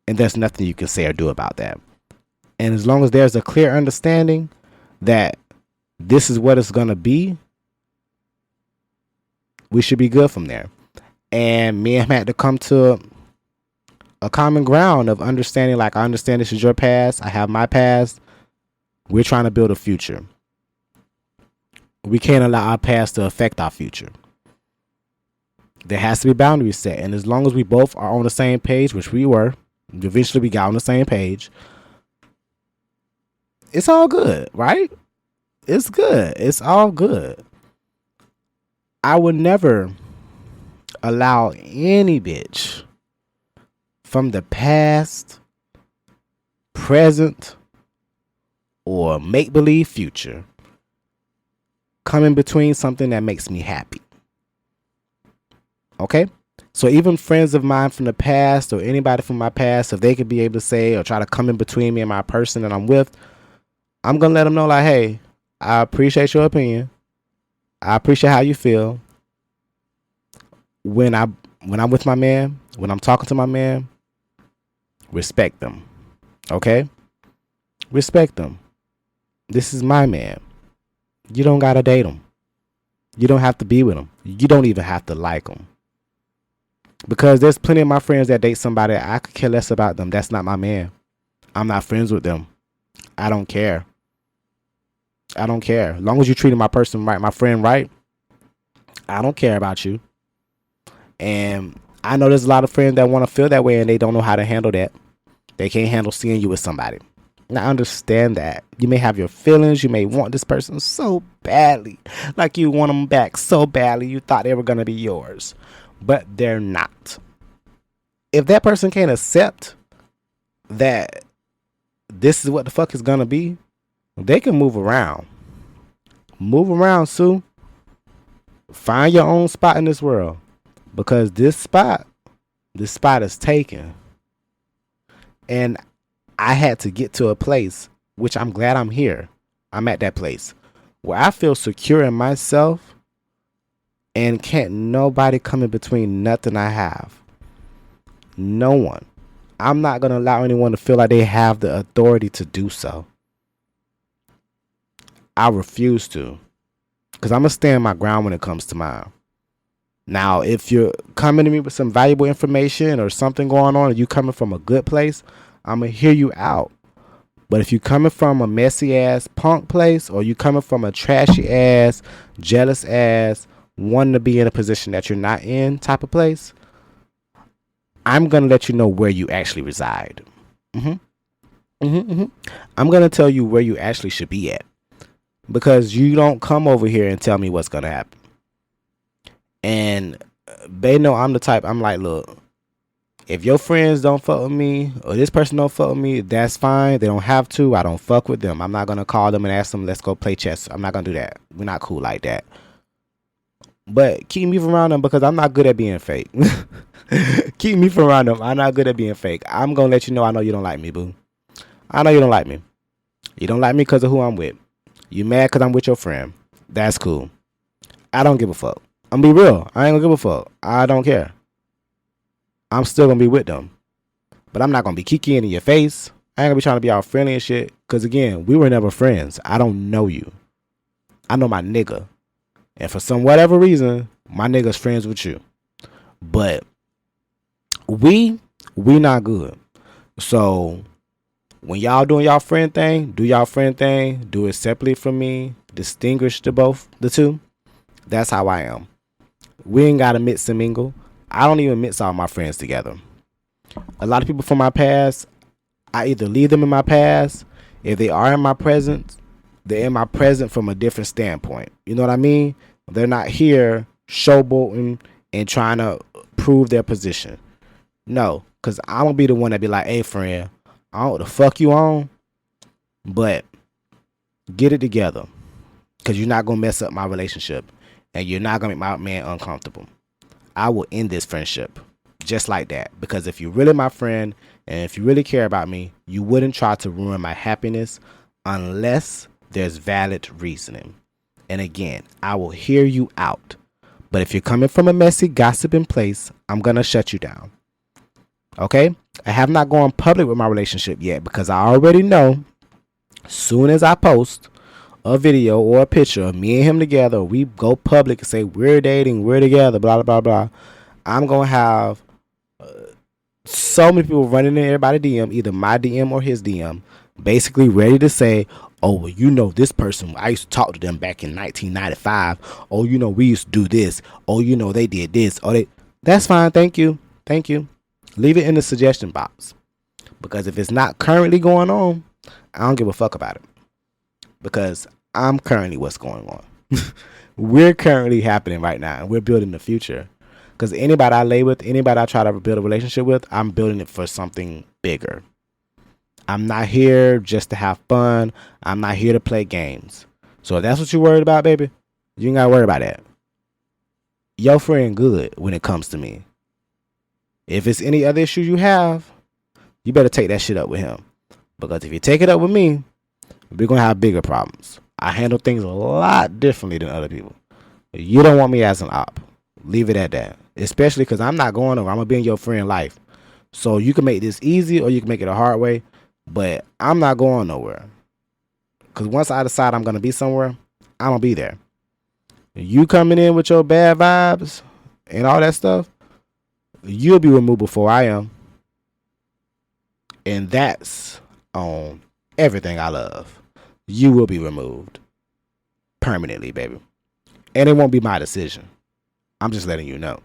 Speaker 1: And there's nothing you can say or do about that. And as long as there's a clear understanding that this is what it's going to be, we should be good from there. And me and him had to come to a common ground of understanding, like, I understand this is your past, I have my past. We're trying to build a future. We can't allow our past to affect our future. There has to be boundaries set. And as long as we both are on the same page, which we were, eventually we got on the same page, it's all good, right? It's good. It's all good. I would never allow any bitch from the past, present, or make-believe future come in between something that makes me happy. Okay? So even friends of mine from the past or anybody from my past, if they could be able to say or try to come in between me and my person that I'm with, I'm going to let them know, like, hey, I appreciate your opinion. I appreciate how you feel. When I'm with my man, when I'm talking to my man, respect them. Okay? Respect them. This is my man. You don't got to date him. You don't have to be with him. You don't even have to like him. Because there's plenty of my friends that date somebody, I could care less about them. That's not my man. I'm not friends with them. I don't care. I don't care. As long as you treated my person right, my friend right, I don't care about you. And I know there's a lot of friends that want to feel that way and they don't know how to handle that. They can't handle seeing you with somebody. And I understand that. You may have your feelings. You may want this person so badly. Like you want them back so badly. You thought they were going to be yours. But they're not. If that person can't accept that this is what the fuck is going to be, they can move around. Move around, Sue. Find your own spot in this world. Because this spot is taken. And I had to get to a place, which I'm glad I'm here. I'm at that place where I feel secure in myself and can't nobody come in between nothing I have. No one. I'm not going to allow anyone to feel like they have the authority to do so. I refuse to. Because I'm going to stand my ground when it comes to mine. Now, if you're coming to me with some valuable information or something going on and you coming from a good place, I'm going to hear you out. But if you're coming from a messy ass punk place or you coming from a trashy ass, jealous ass, wanting to be in a position that you're not in type of place, I'm going to let you know where you actually reside. I'm going to tell you where you actually should be at. Because you don't come over here and tell me what's going to happen. And they know I'm the type, I'm like, look, if your friends don't fuck with me or this person don't fuck with me, that's fine. They don't have to. I don't fuck with them. I'm not going to call them and ask them, let's go play chess. I'm not going to do that. We're not cool like that. But keep me from around them because I'm not good at being fake. Keep me from around them. I'm not good at being fake. I'm going to let you know I know you don't like me, boo. I know you don't like me. You don't like me because of who I'm with. You mad because I'm with your friend. That's cool. I don't give a fuck. I'm going to be real. I ain't going to give a fuck. I don't care. I'm still going to be with them. But I'm not going to be kikiing in your face. I ain't going to be trying to be all friendly and shit. Because again, we were never friends. I don't know you. I know my nigga. And for some whatever reason, my nigga's friends with you. But we We not good. So when y'all doing y'all friend thing, do y'all friend thing. Do it separately from me. Distinguish the two. That's how I am. We ain't gotta mix and mingle. I don't even mix all my friends together. A lot of people from my past, I either leave them in my past. If they are in my present, they're in my present from a different standpoint. You know what I mean? They're not here showboating and trying to prove their position. No, because I'm going to be the one that be like, hey, friend, I don't know what the fuck you on, but get it together, because you're not going to mess up my relationship and you're not going to make my man uncomfortable. I will end this friendship just like that, because if you're really my friend and if you really care about me, you wouldn't try to ruin my happiness unless there's valid reasoning. And again, I will hear you out. But if you're coming from a messy, gossiping place, I'm going to shut you down. Okay? I have not gone public with my relationship yet, because I already know soon as I post a video or a picture of me and him together, or we go public and say we're dating, we're together, blah, blah, blah, blah, I'm going to have so many people running in everybody DM, either my DM or his DM, basically ready to say, oh, well, you know, this person, I used to talk to them back in 1995. Oh, you know, we used to do this. Oh, you know, they did this. Oh, that's fine. Thank you. Thank you. Leave it in the suggestion box. Because if it's not currently going on, I don't give a fuck about it. Because I'm currently what's going on. We're currently happening right now, and we're building the future. Because anybody I lay with, anybody I try to build a relationship with, I'm building it for something bigger. I'm not here just to have fun. I'm not here to play games. So if that's what you're worried about, baby, you ain't got to worry about that. Your friend good when it comes to me. If it's any other issue you have, you better take that shit up with him. Because if you take it up with me, we're going to have bigger problems. I handle things a lot differently than other people. You don't want me as an op. Leave it at that. Especially because I'm not going over. I'm going to be in your friend life. So you can make this easy or you can make it a hard way. But I'm not going nowhere. Because once I decide I'm going to be somewhere, I'm going to be there. You coming in with your bad vibes and all that stuff, you'll be removed before I am. And that's on everything I love. You will be removed. Permanently, baby. And it won't be my decision. I'm just letting you know.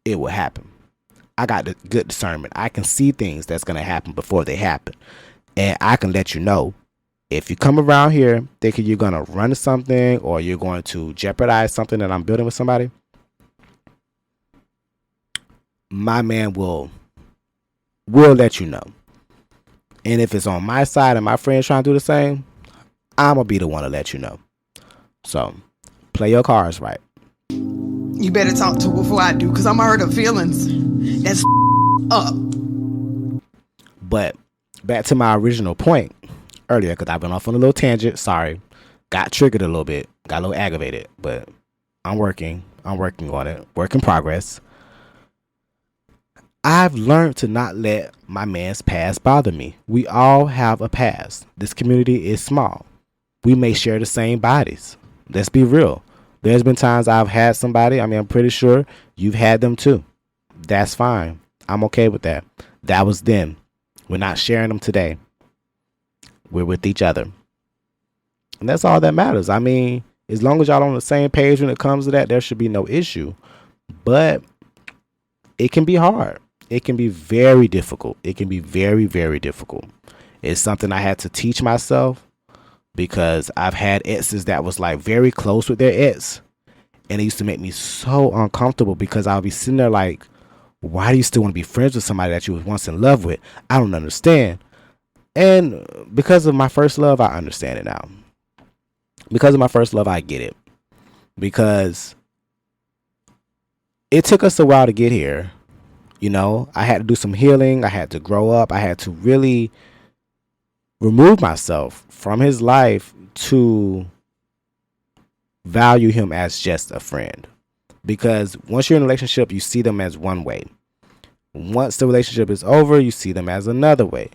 Speaker 1: It will happen. I got the good discernment. I can see things that's going to happen before they happen. And I can let you know, if you come around here thinking you're going to run something or you're going to jeopardize something that I'm building with somebody, my man will let you know. And if it's on my side and my friends trying to do the same, I'm going to be the one to let you know. So, play your cards right.
Speaker 2: You better talk to her before I do, because I'm hurt her feelings. That's up.
Speaker 1: But back to my original point earlier, because I've been off on a little tangent. Sorry. Got triggered a little bit. Got a little aggravated. But I'm working on it. Work in progress. I've learned to not let my man's past bother me. We all have a past. This community is small. We may share the same bodies. Let's be real. There's been times I've had somebody. I mean, I'm pretty sure you've had them too. That's fine. I'm okay with that. That was then. We're not sharing them today. We're with each other. And that's all that matters. I mean, as long as y'all on the same page when it comes to that, there should be no issue. But it can be hard. It can be very difficult. It can be very, very difficult. It's something I had to teach myself, because I've had exes that was like very close with their ex. And it used to make me so uncomfortable, because I'll be sitting there like, why do you still want to be friends with somebody that you was once in love with? I don't understand. And because of my first love, I understand it now. Because of my first love, I get it. Because it took us a while to get here. You know, I had to do some healing. I had to grow up. I had to really remove myself from his life to value him as just a friend. Because once you're in a relationship, you see them as one way. Once the relationship is over, you see them as another way.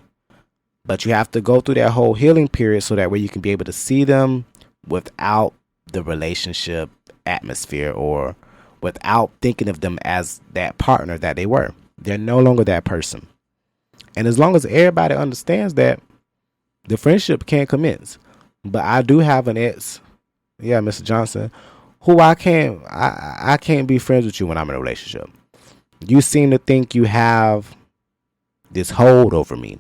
Speaker 1: But you have to go through that whole healing period so that way you can be able to see them without the relationship atmosphere, or without thinking of them as that partner that they were. They're no longer that person. And as long as everybody understands that, the friendship can't commence. But I do have an ex, yeah, Mr. Johnson, who I can't be friends with you when I'm in a relationship. You seem to think you have this hold over me.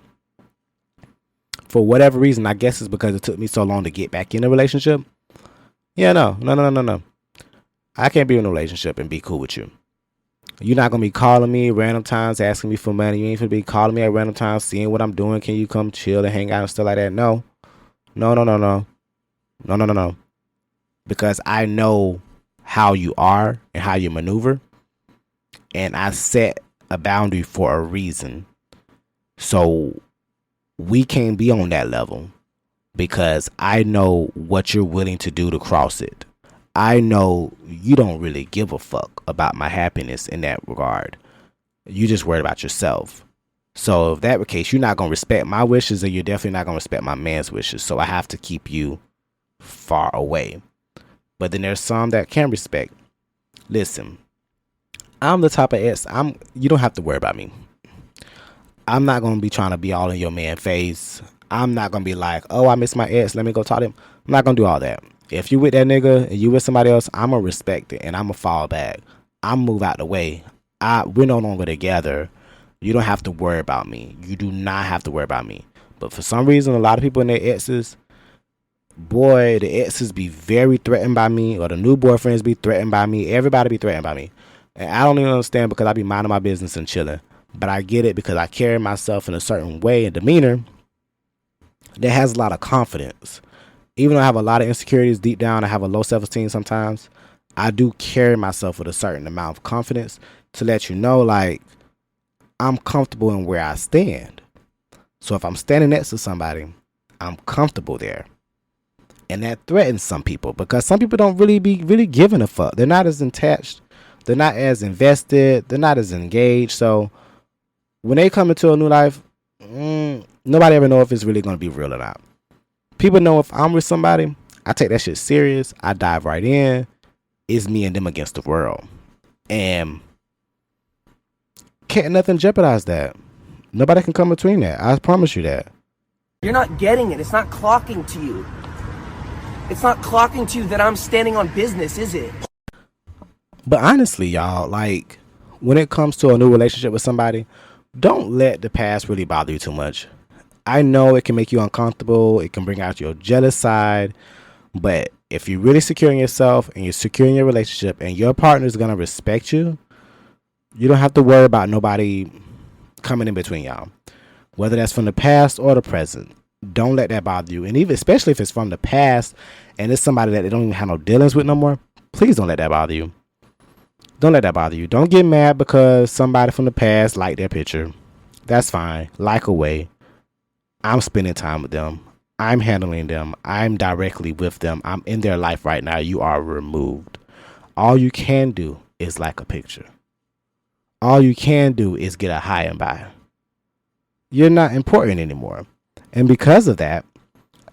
Speaker 1: For whatever reason, I guess it's because it took me so long to get back in a relationship. Yeah, no. I can't be in a relationship and be cool with you. You're not going to be calling me random times, asking me for money. You ain't going to be calling me at random times, seeing what I'm doing. Can you come chill and hang out and stuff like that? No. No. Because I know how you are and how you maneuver. And I set a boundary for a reason. So we can't be on that level because I know what you're willing to do to cross it. I know you don't really give a fuck about my happiness in that regard. You just worried about yourself. So if that were the case, you're not going to respect my wishes, and you're definitely not going to respect my man's wishes. So I have to keep you far away. But then there's some that can respect. Listen, I'm the type of ex, you don't have to worry about me. I'm not going to be trying to be all in your man face. I'm not going to be like, oh, I miss my ex, let me go talk to him. I'm not going to do all that. If you with that nigga and you with somebody else, I'm going to respect it and I'm going to fall back. I'm move out the way. We're no longer together. You don't have to worry about me. You do not have to worry about me. But for some reason, a lot of people in their exes, boy, the exes be very threatened by me, or the new boyfriends be threatened by me. Everybody be threatened by me. And I don't even understand because I be minding my business and chilling. But I get it because I carry myself in a certain way and demeanor that has a lot of confidence. Even though I have a lot of insecurities deep down, I have a low self-esteem sometimes, I do carry myself with a certain amount of confidence to let you know, like, I'm comfortable in where I stand. So if I'm standing next to somebody, I'm comfortable there. And that threatens some people because some people don't really be giving a fuck. They're not as attached. They're not as invested. They're not as engaged. So when they come into a new life, nobody ever know if it's really going to be real or not. People know if I'm with somebody, I take that shit serious. I dive right in. It's me and them against the world. And can't nothing jeopardize that. Nobody can come between that. I promise you that.
Speaker 3: You're not getting it. It's not clocking to you. It's not clocking to you that I'm standing on business, is it?
Speaker 1: But honestly, y'all, like, when it comes to a new relationship with somebody, don't let the past really bother you too much. I know it can make you uncomfortable. It can bring out your jealous side. But if you're really securing yourself and you're securing your relationship and your partner is going to respect you, you don't have to worry about nobody coming in between y'all. Whether that's from the past or the present. Don't let that bother you. And even especially if it's from the past and it's somebody that they don't even have no dealings with no more, please don't let that bother you. Don't let that bother you. Don't get mad because somebody from the past liked their picture. That's fine. Like away. I'm spending time with them. I'm handling them. I'm directly with them. I'm in their life right now. You are removed. All you can do is like a picture. All you can do is get a high and by. You're not important anymore. And because of that,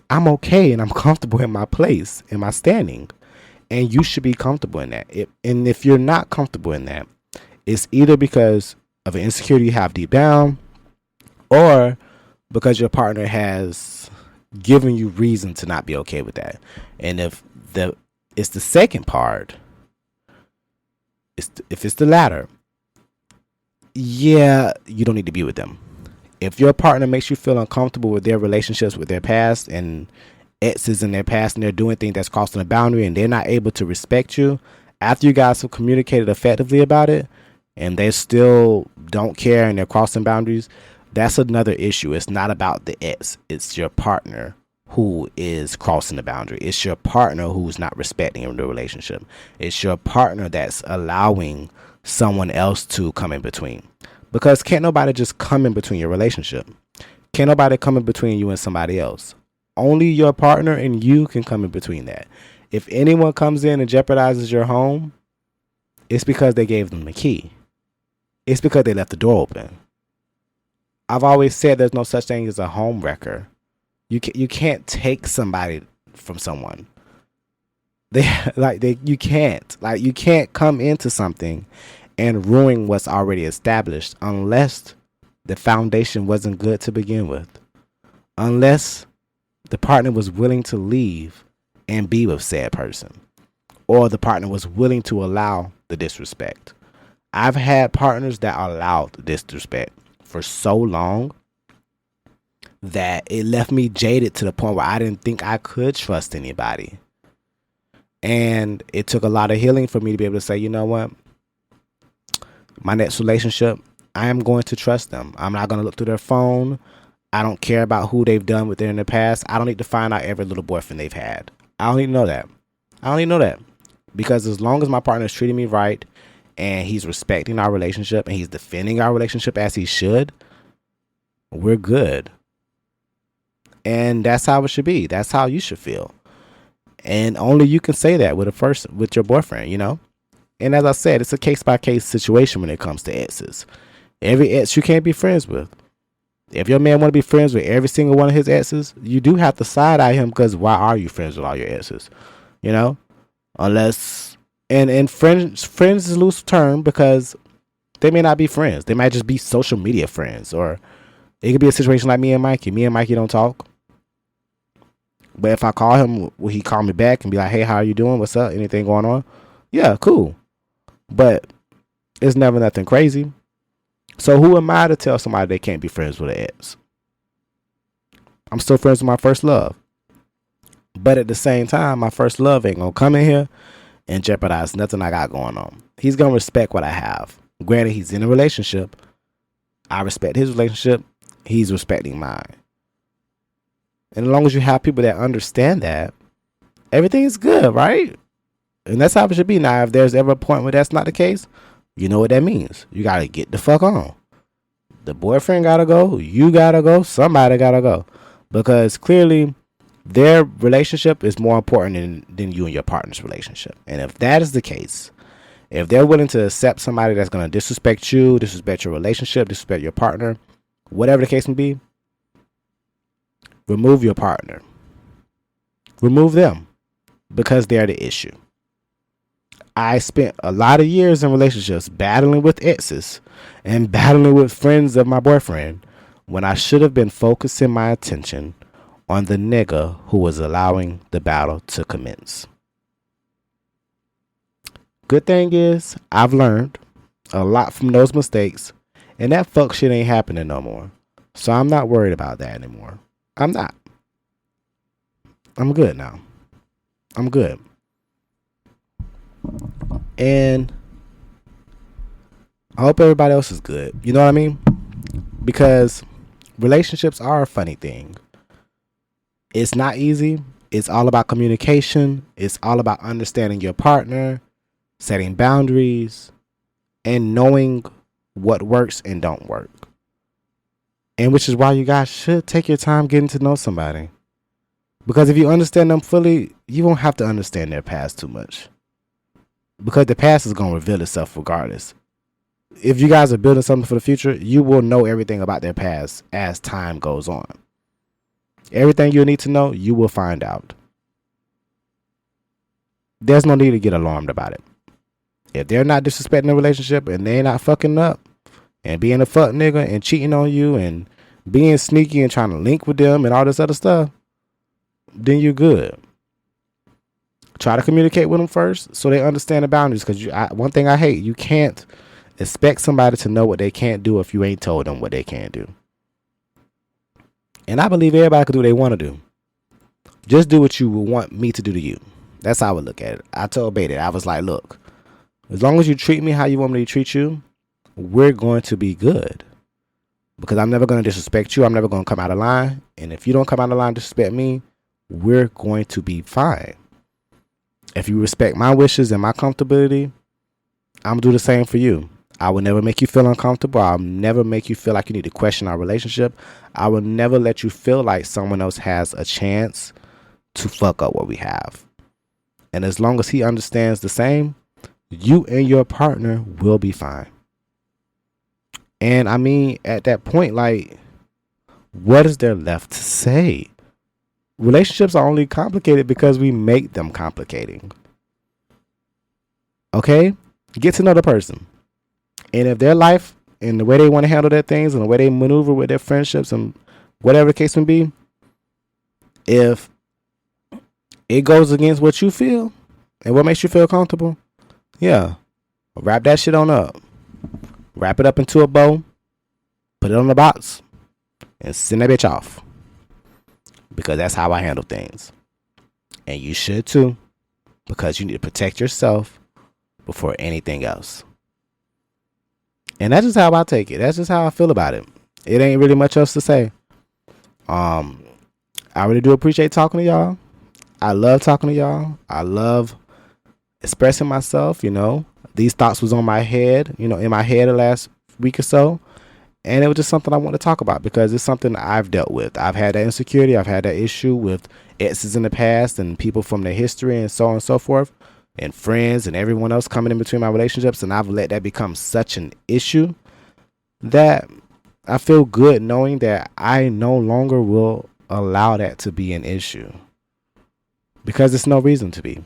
Speaker 1: I'm okay and I'm comfortable in my place, in my standing. And you should be comfortable in that. And if you're not comfortable in that, it's either because of an insecurity you have deep down or because your partner has given you reason to not be okay with that. And if it's the second part, if it's the latter, yeah, you don't need to be with them. If your partner makes you feel uncomfortable with their relationships with their past and exes in their past and they're doing things that's crossing a boundary and they're not able to respect you after you guys have communicated effectively about it and they still don't care and they're crossing boundaries, that's another issue. It's not about the ex. It's your partner who is crossing the boundary. It's your partner who's not respecting the relationship. It's your partner that's allowing someone else to come in between. Because can't nobody just come in between your relationship. Can't nobody come in between you and somebody else. Only your partner and you can come in between that. If anyone comes in and jeopardizes your home, it's because they gave them the key. It's because they left the door open. I've always said there's no such thing as a home wrecker. You can't take somebody from someone. You can't come into something and ruin what's already established unless the foundation wasn't good to begin with. Unless the partner was willing to leave and be with said person, or the partner was willing to allow the disrespect. I've had partners that allowed the disrespect for so long that it left me jaded to the point where I didn't think I could trust anybody. And it took a lot of healing for me to be able to say, you know what? My next relationship, I am going to trust them. I'm not going to look through their phone. I don't care about who they've done with it in the past. I don't need to find out every little boyfriend they've had. I don't need to know that. I don't need to know that. Because as long as my partner is treating me right and he's respecting our relationship and he's defending our relationship as he should, we're good. And that's how it should be. That's how you should feel. And only you can say that with your boyfriend, you know? And as I said, it's a case-by-case situation when it comes to exes. Every ex you can't be friends with. If your man want to be friends with every single one of his exes, you do have to side-eye him, because why are you friends with all your exes? You know? Unless, and friends is a loose term, because they may not be friends. They might just be social media friends. Or it could be a situation like me and Mikey. Me and Mikey don't talk. But if I call him, will he call me back and be like, hey, how are you doing? What's up? Anything going on? Yeah, cool. But it's never nothing crazy. So who am I to tell somebody they can't be friends with an ex? I'm still friends with my first love. But at the same time, my first love ain't going to come in here and jeopardize nothing I got going on. He's going to respect what I have. Granted, he's in a relationship. I respect his relationship. He's respecting mine. And as long as you have people that understand that, everything is good, right? And that's how it should be. Now, if there's ever a point where that's not the case, you know what that means. You got to get the fuck on. The boyfriend got to go. You got to go. Somebody got to go. Because clearly, their relationship is more important than you and your partner's relationship. And if that is the case, if they're willing to accept somebody that's going to disrespect you, disrespect your relationship, disrespect your partner, whatever the case may be, remove your partner. Remove them, because they're the issue. I spent a lot of years in relationships battling with exes and battling with friends of my boyfriend when I should have been focusing my attention on the nigga who was allowing the battle to commence. Good thing is, I've learned a lot from those mistakes, and that fuck shit ain't happening no more. So I'm not worried about that anymore. I'm not. I'm good now. I'm good. And I hope everybody else is good. You know what I mean? Because relationships are a funny thing. It's not easy. It's all about communication. It's all about understanding your partner, setting boundaries, and knowing what works and don't work. And which is why you guys should take your time getting to know somebody. Because if you understand them fully, you won't have to understand their past too much. Because the past is going to reveal itself regardless. If you guys are building something for the future, you will know everything about their past as time goes on. Everything you need to know, you will find out. There's no need to get alarmed about it. If they're not disrespecting the relationship and they're not fucking up and being a fuck nigga and cheating on you and being sneaky and trying to link with them and all this other stuff, then you're good. Try to communicate with them first so they understand the boundaries. Because one thing I hate, you can't expect somebody to know what they can't do if you ain't told them what they can't do. And I believe everybody can do what they want to do. Just do what you would want me to do to you. That's how I would look at it. I told Beta, I was like, look, as long as you treat me how you want me to treat you, we're going to be good. Because I'm never going to disrespect you. I'm never going to come out of line. And if you don't come out of line and disrespect me, we're going to be fine. If you respect my wishes and my comfortability, I'm going to do the same for you. I will never make you feel uncomfortable. I'll never make you feel like you need to question our relationship. I will never let you feel like someone else has a chance to fuck up what we have. And as long as he understands the same, you and your partner will be fine. And I mean, at that point, like, what is there left to say? Relationships are only complicated because we make them complicating. Okay? Get to know the person. And if their life and the way they want to handle their things and the way they maneuver with their friendships and whatever the case may be, if it goes against what you feel and what makes you feel comfortable, yeah, wrap that shit on up. Wrap it up into a bow, put it on the box, and send that bitch off. Because that's how I handle things. And you should too, because you need to protect yourself before anything else. And that's just how I take it. That's just how I feel about it. It ain't really much else to say. I really do appreciate talking to y'all. I love talking to y'all. I love expressing myself, you know. These thoughts was on my head, you know, in my head the last week or so. And it was just something I want to talk about because it's something I've dealt with. I've had that insecurity. I've had that issue with exes in the past and people from their history and so on and so forth, and friends and everyone else coming in between my relationships. And I've let that become such an issue that I feel good knowing that I no longer will allow that to be an issue because there's no reason to be.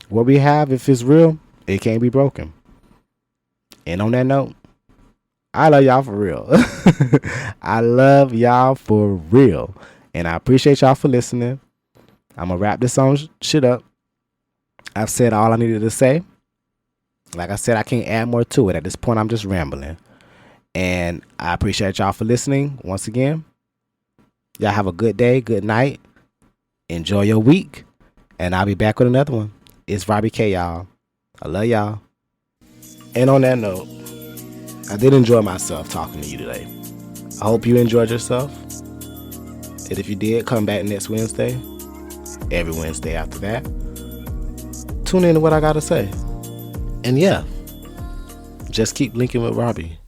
Speaker 1: What we have, if it's real, it can't be broken. And on that note, I love y'all for real. I love y'all for real. And I appreciate y'all for listening. I'm going to wrap this on shit up. I've said all I needed to say. Like I said, I can't add more to it. At this point, I'm just rambling. And I appreciate y'all for listening once again. Y'all have a good day, good night. Enjoy your week. And I'll be back with another one. It's Robbie K, y'all. I love y'all. And on that note, I did enjoy myself talking to you today. I hope you enjoyed yourself. And if you did, come back next Wednesday. Every Wednesday after that. Tune in to what I got to say. And yeah, just keep linking with Robbie.